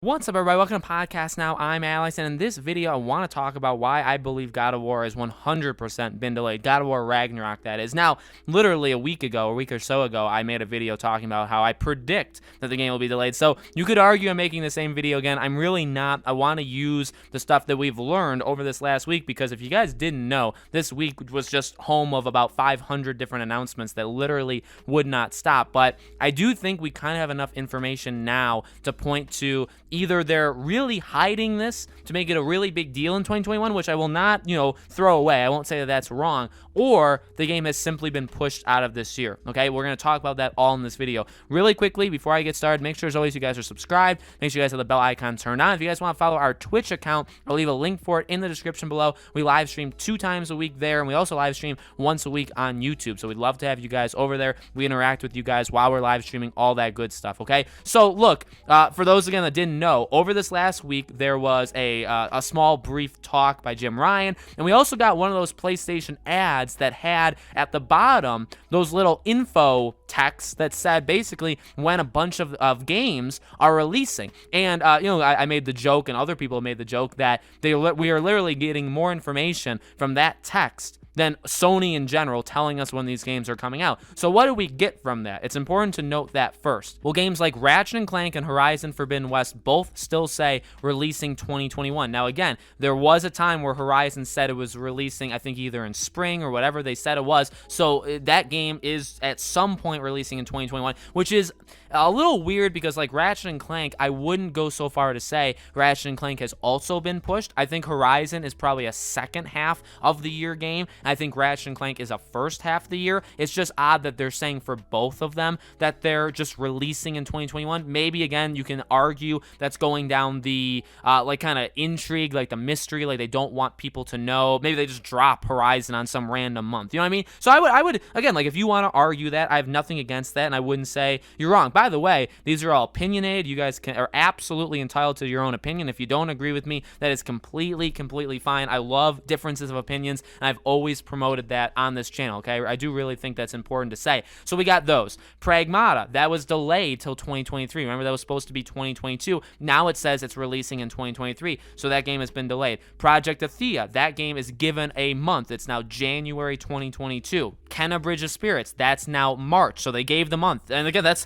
What's up, everybody? Welcome to Podcast Now. I'm Alex, and in this video, I want to talk about why I believe God of War has 100% been delayed. God of War Ragnarok, that is. Now, literally a week or so ago, I made a video talking about how I predict that the game will be delayed. So you could argue I'm making the same video again. I'm really not. I want to use the stuff that we've learned over this last week, because if you guys didn't know, this week was just home of about 500 different announcements that literally would not stop. But I do think we kind of have enough information now to point to either they're really hiding this to make it a really big deal in 2021, which I will not, throw away. I won't say that that's wrong, or the game has simply been pushed out of this year. Okay, we're going to talk about that all in this video. Really quickly, before I get started, make sure as always you guys are subscribed. Make sure you guys have the bell icon turned on. If you guys want to follow our Twitch account, I'll leave a link for it in the description below. We live stream 2 times a week there, and we also live stream once a week on YouTube. So we'd love to have you guys over there. We interact with you guys while we're live streaming, all that good stuff. Okay, so look, for those again that didn't know, over this last week there was a small brief talk by Jim Ryan, and we also got one of those PlayStation ads that had at the bottom those little info texts that said basically when a bunch of games are releasing. And I made the joke, and other people made the joke, that we are literally getting more information from that text than Sony in general telling us when these games are coming out. So what do we get from that? It's important to note that first. Well, games like Ratchet & Clank and Horizon Forbidden West both still say releasing 2021. Now again, there was a time where Horizon said it was releasing, I think either in spring or whatever they said it was. So that game is at some point releasing in 2021, which is a little weird because like Ratchet & Clank, I wouldn't go so far to say Ratchet & Clank has also been pushed. I think Horizon is probably a second half of the year game. I think Ratchet & Clank is a first half of the year. It's just odd that they're saying for both of them that they're just releasing in 2021. Maybe, again, you can argue that's going down the, kind of intrigue, like the mystery, like they don't want people to know. Maybe they just drop Horizon on some random month. You know what I mean? So I would again, like if you want to argue that, I have nothing against that, and I wouldn't say you're wrong. By the way, these are all opinionated. You guys are absolutely entitled to your own opinion. If you don't agree with me, that is completely fine. I love differences of opinions, and I've always promoted that on this channel. Okay, I do really think that's important to say. So we got those. Pragmata, that was delayed till 2023. Remember, that was supposed to be 2022. Now it says it's releasing in 2023, so that game has been delayed. Project Athea, that game is given a month. It's now January 2022. Kenna Bridge of Spirits, that's now March, so they gave the month. And again, that's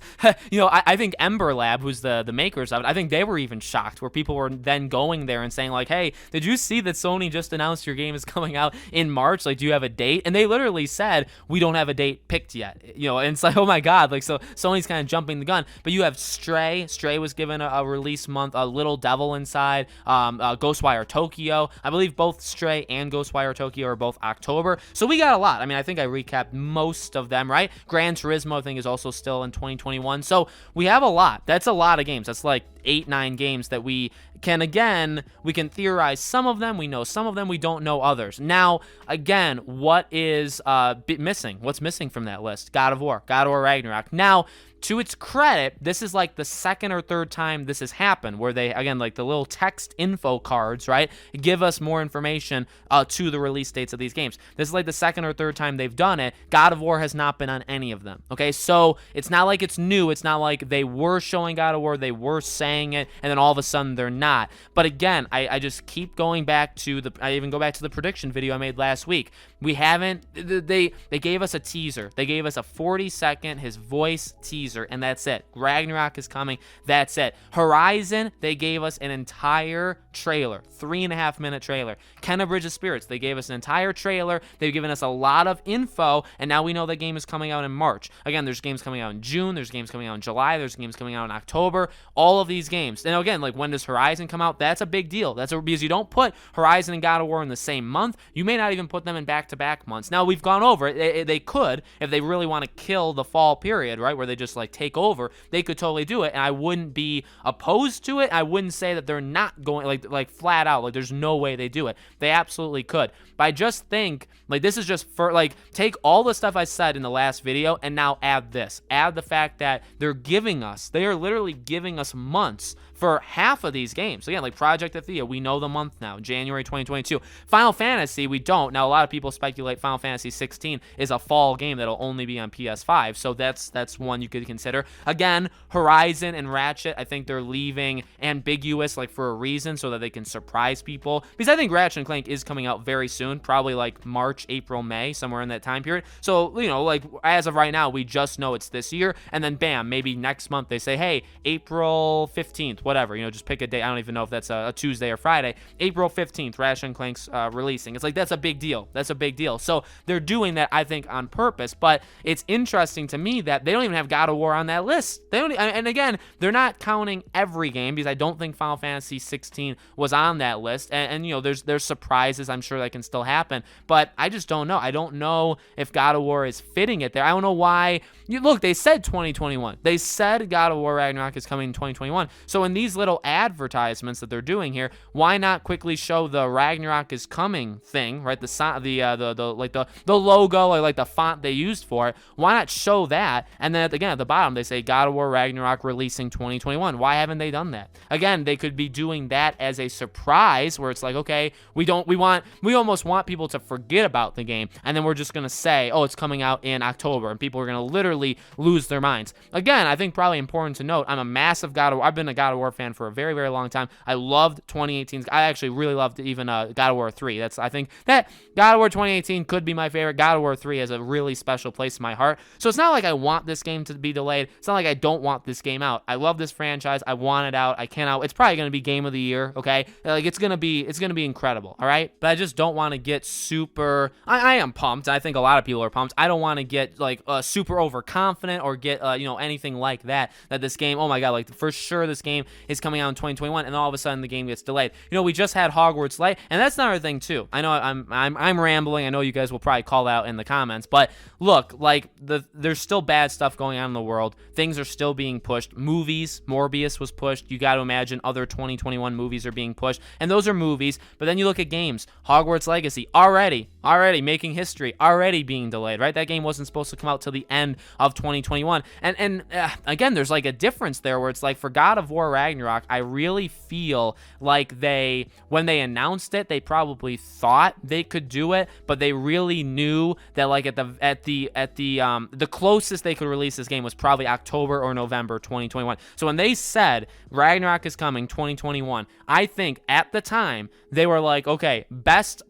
I think Ember Lab, who's the makers of it, I think they were even shocked, where people were then going there and saying like, hey, did you see that Sony just announced your game is coming out in March? Like, do you have a date? And they literally said, we don't have a date picked yet. And it's like, oh my god, like, so Sony's kind of jumping the gun. But you have Stray was given a release month. A Little Devil Inside, Ghostwire Tokyo, I believe both Stray and Ghostwire Tokyo are both October. So we got a lot. I mean, I think I recapped most of them, right? Gran Turismo, I think, is also still in 2021. So we have a lot. That's a lot of games. That's like 8-9 games that we can theorize some of them. We know some of them. We don't know others. Now, again, what is missing? What's missing from that list? God of War Ragnarok. Now, to its credit, this is like the second or third time this has happened, where they, again, like the little text info cards, right, give us more information to the release dates of these games. This is like the second or third time they've done it. God of War has not been on any of them, okay? So it's not like it's new. It's not like they were showing God of War, they were saying it, and then all of a sudden they're not. But again, I just keep going back to I even go back to the prediction video I made last week. We haven't, they gave us a teaser. They gave us a 40-second, his voice teaser, and that's it. Ragnarok is coming. That's it. Horizon, they gave us an entire trailer, 3.5-minute trailer. Kenna Bridge of Spirits, they gave us an entire trailer. They've given us a lot of info, and now we know that game is coming out in March. Again, there's games coming out in June. There's games coming out in July. There's games coming out in October. All of these games. And again, like, when does Horizon come out? That's a big deal. Because you don't put Horizon and God of War in the same month. You may not even put them in back-to-back months. Now, we've gone over it. They could, if they really want to kill the fall period, right, where they just like take over, they could totally do it, and I wouldn't be opposed to it. I wouldn't say that they're not going, like flat out, like there's no way they do it. They absolutely could. But I just think, like, this is just for, like, take all the stuff I said in the last video and now add this. Add the fact that they are literally giving us months for half of these games. Again, like Project Athia, we know the month now, January 2022. Final Fantasy, we don't. Now, a lot of people speculate Final Fantasy 16 is a fall game that'll only be on PS5, so that's one you could consider. Again, Horizon and Ratchet, I think they're leaving ambiguous, like, for a reason, so that they can surprise people, because I think Ratchet and Clank is coming out very soon, probably like March, April, May, somewhere in that time period. So, you know, like, as of right now, we just know it's this year, and then bam, maybe next month they say, hey, April 15th, whatever, you know, just pick a day. I don't even know if that's a Tuesday or Friday. April 15th, Ratchet and Clank's releasing. It's like, that's a big deal. That's a big deal. So they're doing that, I think, on purpose, but it's interesting to me that they don't even have God of War on that list. They don't, and again, they're not counting every game, because I don't think Final Fantasy 16 was on that list, and you know, there's surprises I'm sure that can still happen, but I just don't know. I don't know if God of War is fitting it there. I don't know why. Look, they said 2021. They said God of War Ragnarok is coming in 2021. So in these little advertisements that they're doing here, why not quickly show the Ragnarok is coming thing, right? The logo, or like the font they used for it. Why not show that? And then again, at the bottom they say God of War Ragnarok releasing 2021. Why haven't they done that? Again, they could be doing that as a surprise, where it's like, okay, we almost want people to forget about the game, and then we're just gonna say, oh, it's coming out in October, and people are gonna literally lose their minds. Again, I think probably important to note, I'm a massive God of War. I've been a God of War fan for a very, very long time. I loved 2018. I actually really loved even God of War 3. I think that God of War 2018 could be my favorite. God of War 3 has a really special place in my heart. So it's not like I want this game to be delayed. It's not like I don't want this game out. I love this franchise. I want it out. I cannot. It's probably going to be game of the year, okay? Like, it's going to be incredible, all right? But I just don't want to get super. I am pumped. I think a lot of people are pumped. I don't want to get like super overconfident or get anything like that this game, oh my god, like for sure this game is coming out in 2021, and all of a sudden the game gets delayed. You know, we just had Hogwarts Light, and that's another thing too. I know I'm rambling. I know you guys will probably call out in the comments, but look, like there's still bad stuff going on in the world. Things are still being pushed. Movies, Morbius was pushed. You got to imagine other 2021 movies are being pushed, and those are movies. But then you look at games. Hogwarts Legacy already making history, already being delayed, right? That game wasn't supposed to come out till the end of 2021. And again, there's like a difference there where it's like for God of War Ragnarok, I really feel like when they announced it, they probably thought they could do it, but they really knew that like at the closest they could release this game was probably October or November 2021. So when they said Ragnarok is coming 2021, I think at the time they were like, okay, best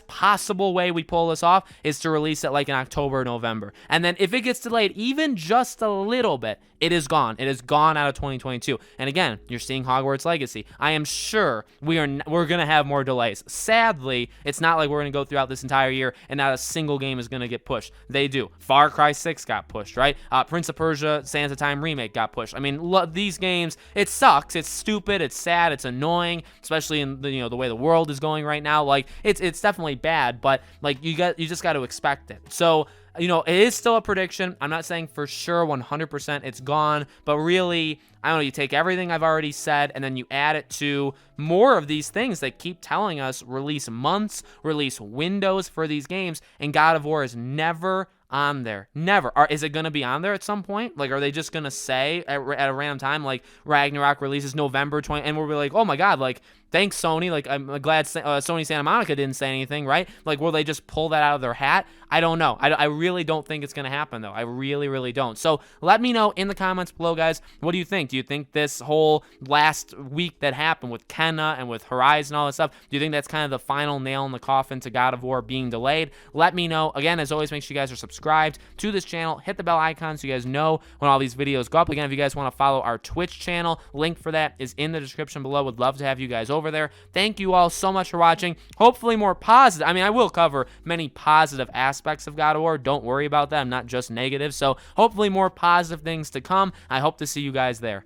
possible way we pull this off is to release it like in October or November. And then if it gets delayed even just a little bit, it is gone. It is gone out of 2022. And again, you're seeing Hogwarts Legacy. I am sure we're going to have more delays. Sadly, it's not like we're going to go throughout this entire year and not a single game is going to get pushed. They do. Far Cry 6 got pushed, right? Prince of Persia Sands of Time Remake got pushed. I mean, these games, it sucks. It's stupid. It's sad. It's annoying, especially in the way the world is going right now. Like, it's definitely bad, but like you just got to expect it. So, it is still a prediction. I'm not saying for sure 100% it's gone, but really, I don't know, you take everything I've already said and then you add it to more of these things that keep telling us release months, release windows for these games, and God of War is never on there. Never. Is it going to be on there at some point? Like, are they just going to say at a random time, like, Ragnarok releases November 20, and we'll be like, oh my god, like, thanks, Sony. Like, I'm glad Sony Santa Monica didn't say anything, right? Like, will they just pull that out of their hat? I don't know. I really don't think it's going to happen, though. I really, really don't. So let me know in the comments below, guys. What do you think? Do you think this whole last week that happened with Kenna and with Horizon and all this stuff, do you think that's kind of the final nail in the coffin to God of War being delayed? Let me know. Again, as always, make sure you guys are subscribed to this channel. Hit the bell icon so you guys know when all these videos go up. Again, if you guys want to follow our Twitch channel, link for that is in the description below. Would love to have you guys over there. Thank you all so much for watching. Hopefully more positive. I mean, I will cover many positive aspects of God of War. Don't worry about that. I'm not just negative. So hopefully more positive things to come. I hope to see you guys there.